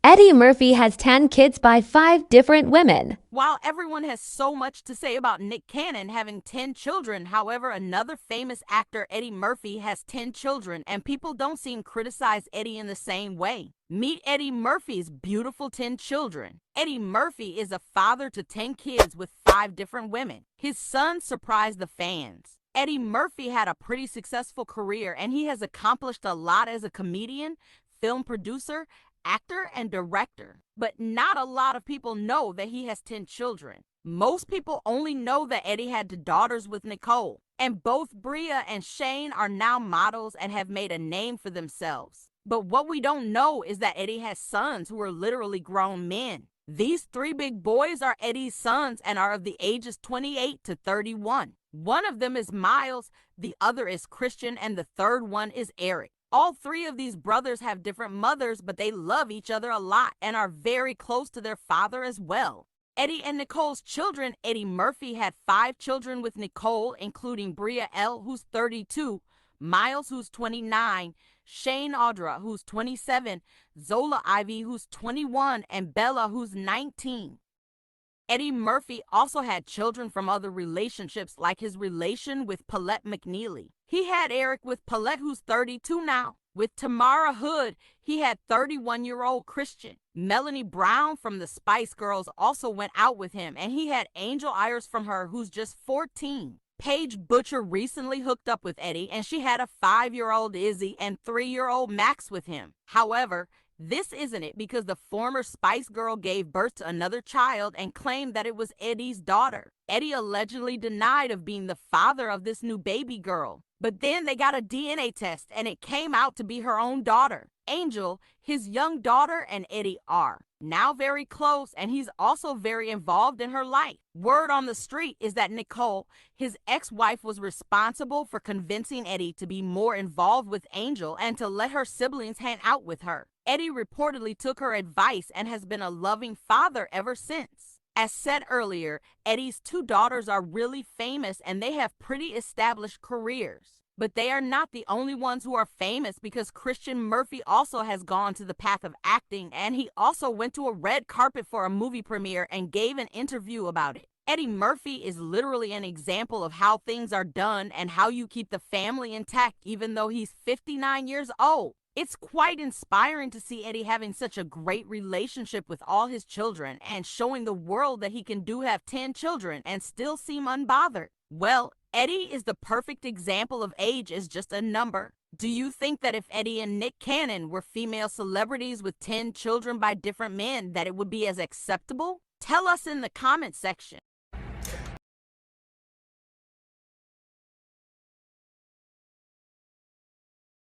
Eddie Murphy has 10 kids by 5 different women. While everyone has so much to say about Nick Cannon having 10 children, however, another famous actor, Eddie Murphy, has 10 children, and people don't seem to criticize Eddie in the same way. Meet Eddie Murphy's beautiful 10 children. Eddie Murphy is a father to 10 kids with 5 different women. His son surprised the fans. Eddie Murphy had a pretty successful career, and he has accomplished a lot as a comedian, film producer, actor, and director. But not a lot of people know that he has 10 children. Most people only know that Eddie had 2 daughters with Nicole, and both Bria and Shane are now models and have made a name for themselves. But what we don't know is that Eddie has sons who are literally grown men. These 3 big boys are Eddie's sons and are of the ages 28 to 31. One of them is Miles, the other is Christian, and the third one is Eric. All 3 of these brothers have different mothers, but they love each other a lot and are very close to their father as well. Eddie and Nicole's children. Eddie Murphy had 5 children with Nicole, including Bria L., who's 32, Miles, who's 29, Shane Audra, who's 27, Zola Ivy, who's 21, and Bella, who's 19. Eddie Murphy also had children from other relationships, like his relation with Paulette McNeely. He had Eric with Paulette, who's 32 now. With Tamara Hood, he had 31-year-old Christian. Melanie Brown from the Spice Girls also went out with him, and he had Angel Ayers from her, who's just 14. Paige Butcher recently hooked up with Eddie, and she had a 5-year-old Izzy and 3-year-old Max with him. However, this isn't it, because the former Spice Girl gave birth to another child and claimed that it was Eddie's daughter. Eddie allegedly denied of being the father of this new baby girl. But then they got a DNA test and it came out to be her own daughter. Angel, his young daughter, and Eddie are now very close, and he's also very involved in her life. Word on the street is that Nicole, his ex-wife, was responsible for convincing Eddie to be more involved with Angel and to let her siblings hang out with her. Eddie reportedly took her advice and has been a loving father ever since. As said earlier, Eddie's 2 daughters are really famous and they have pretty established careers. But they are not the only ones who are famous, because Christian Murphy also has gone to the path of acting, and he also went to a red carpet for a movie premiere and gave an interview about it. Eddie Murphy is literally an example of how things are done and how you keep the family intact even though he's 59 years old. It's quite inspiring to see Eddie having such a great relationship with all his children and showing the world that he can have 10 children and still seem unbothered. Well, Eddie is the perfect example of age is just a number. Do you think that if Eddie and Nick Cannon were female celebrities with 10 children by different men, that it would be as acceptable? Tell us in the comment section.